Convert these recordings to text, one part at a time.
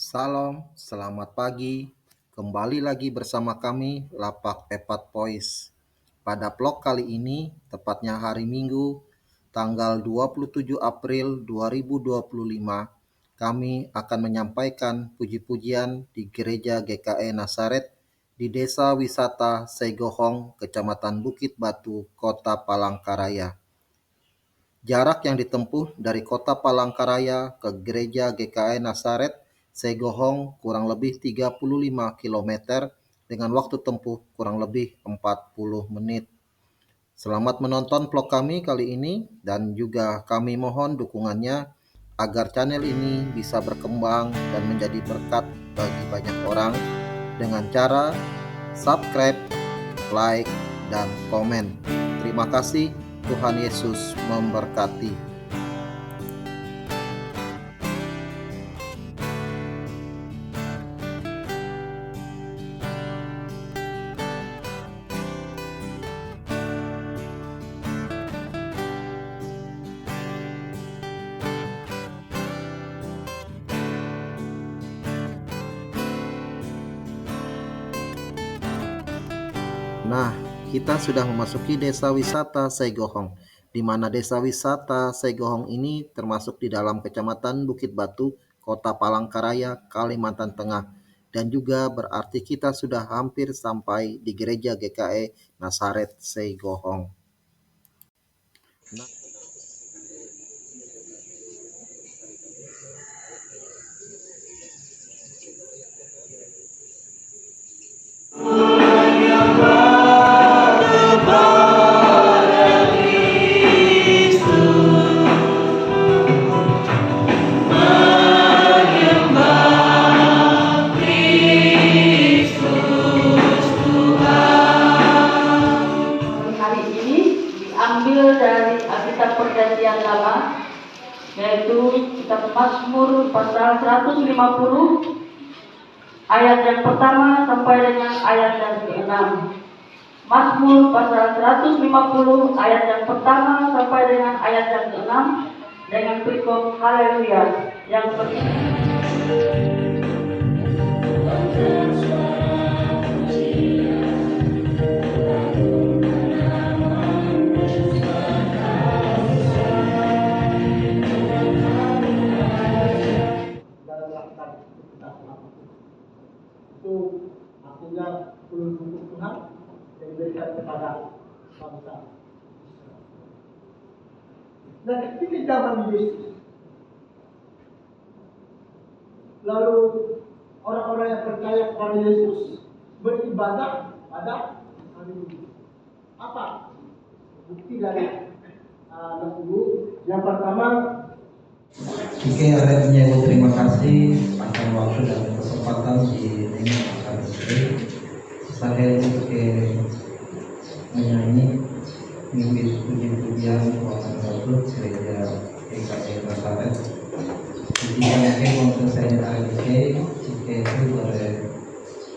Salam, selamat pagi. Kembali lagi bersama kami, Lapak Epat Pois. Pada vlog kali ini, tepatnya hari Minggu, tanggal 27 April 2025, kami akan menyampaikan puji-pujian di Gereja GKE Nazaret di Desa Wisata Seigohong, Kecamatan Bukit Batu, Kota Palangkaraya. Jarak yang ditempuh dari Kota Palangkaraya ke Gereja GKE Nazaret Seigohong kurang lebih 35 km dengan waktu tempuh kurang lebih 40 menit. Selamat menonton vlog kami kali ini dan juga kami mohon dukungannya agar channel ini bisa berkembang dan menjadi berkat bagi banyak orang dengan cara subscribe, like, dan komen. Terima kasih. Tuhan Yesus memberkati. Nah, kita sudah memasuki desa wisata Seigohong, di mana desa wisata Seigohong ini termasuk di dalam Kecamatan Bukit Batu, Kota Palangkaraya, Kalimantan Tengah. Dan juga berarti kita sudah hampir sampai di Gereja GKE Nazaret Seigohong. Ambil dari Alkitab Perjanjian Lama, yaitu kitab Mazmur pasal 150 ayat yang pertama sampai dengan ayat yang ke-6. Mazmur pasal 150 ayat yang pertama sampai dengan ayat yang ke-6 dengan perikop haleluya yang berikut. Itu artinya pelindung Tuhan yang diberikan kepada bangsa. Nah, ketika zaman Yesus, lalu orang-orang yang percaya kepada Yesus beribadah pada hari Minggu. Apa bukti dari Minggu? Yang pertama, Oke, akhirnya terima kasih akan waktu dan kesempatan di ini akan saya juga menyanyi mimpi puji-pujian kuasa Tuhan gereja GKE Nazaret. Jadi yang untuk saya hari jika itu dari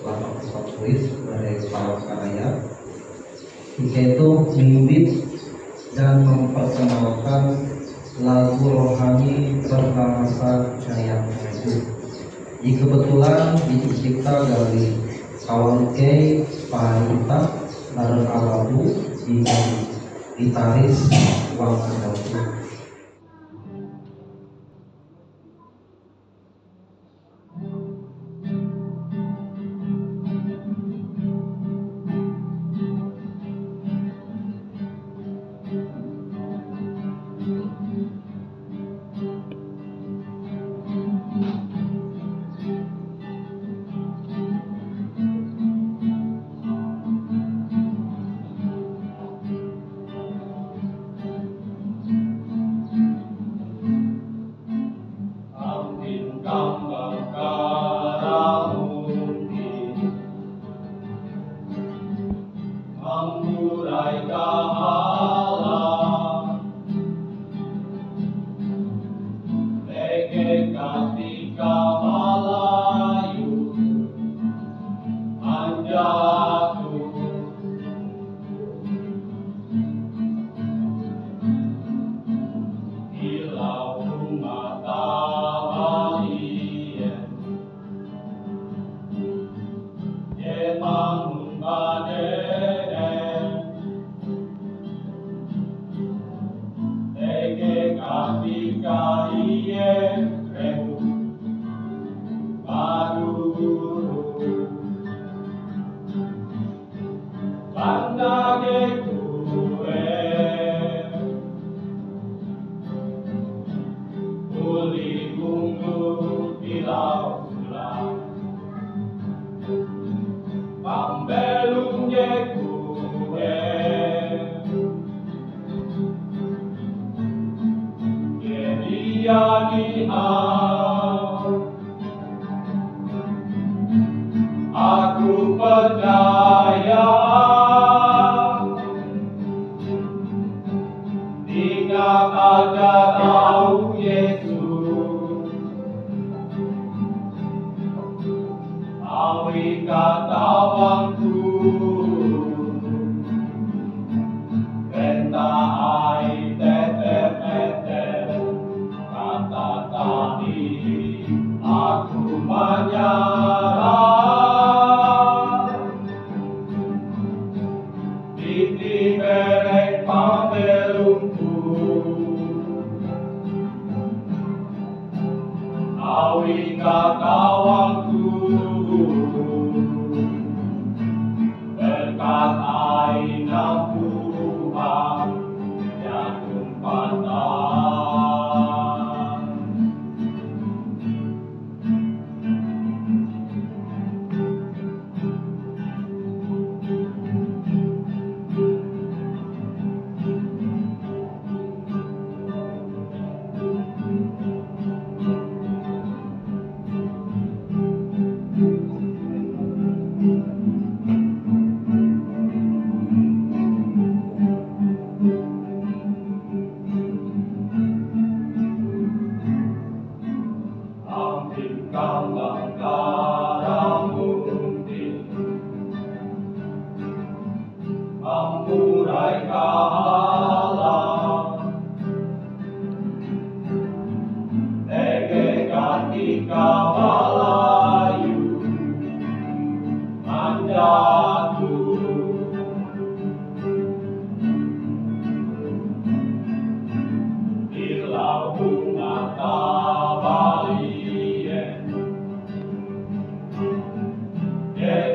Lapak Epat Pois dari Palangkaraya. Jika itu mimpi dan memperkenalkan lagu rohani berbahasa Jawa Timur. Kebetulan dicipta dari kawan K Parita dan Alabu di gitaris Wang Adatu. 만나게 구해 우리 궁극이라우라 밤벨웅게 구해 예리야니하 Aku percaya ingat ajaran Yesus, awi katawanku, bentai tetep kata tadi, aku menyerah. Berek pambelungku awi kakawanku berkat aina Tuhan yang tumpatan. Ambilkanlah darahmu ampurai kalah tegekan ika balayu manjatu ilau bunga tabalien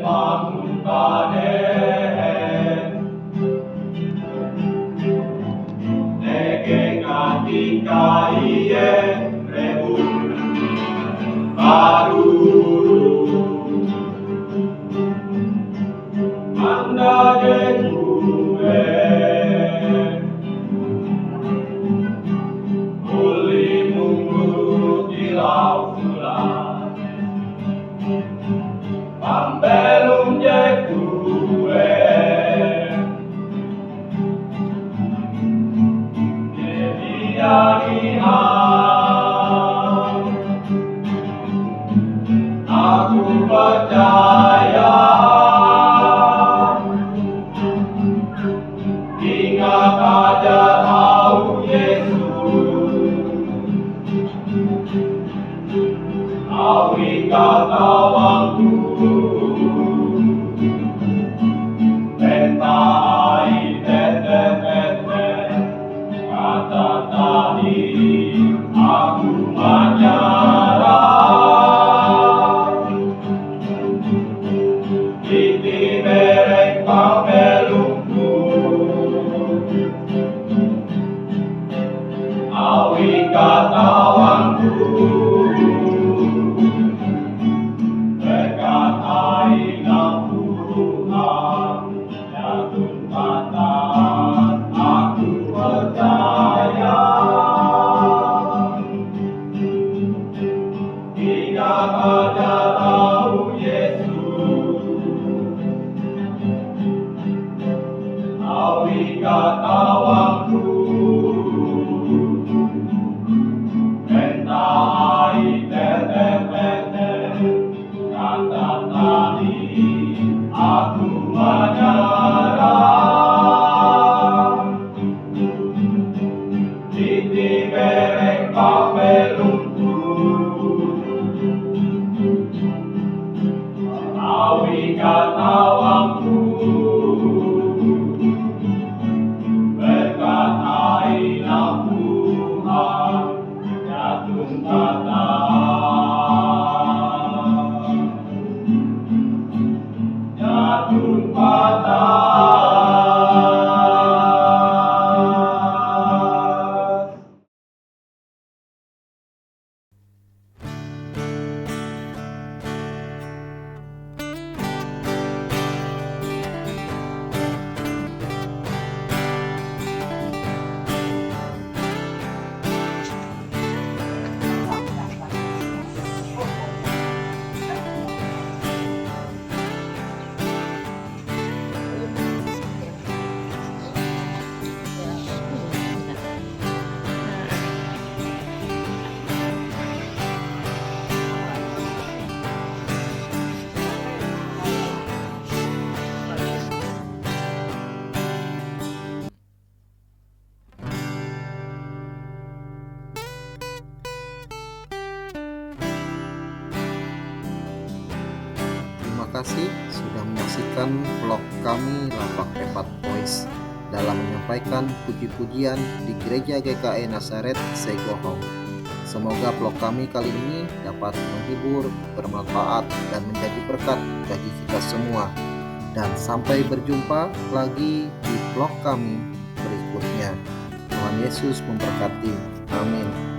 bangun panen tegekan ika ien rebun baru anda gue uli munggu di laut surat pambelum je gue jadi aku percaya ingat ajaran Yesus, awi katawanku bentai tetep kata tadi aku menyerah titi berek pambelungku awi katawanku berkat aina Tuhan yang tumpatan aku percaya ingat ajaran Yesus, awi katawanku bentai tetep kata tadi aku menyerah titi berek pambelungku awi katawanku berkat kasih sudah menyaksikan vlog kami Lapak Epat Voice dalam menyampaikan puji-pujian di Gereja GKI Nazaret Segohong. Semoga vlog kami kali ini dapat menghibur, bermanfaat, dan menjadi berkat bagi kita semua. Dan sampai berjumpa lagi di vlog kami berikutnya. Tuhan Yesus memberkati. Amin.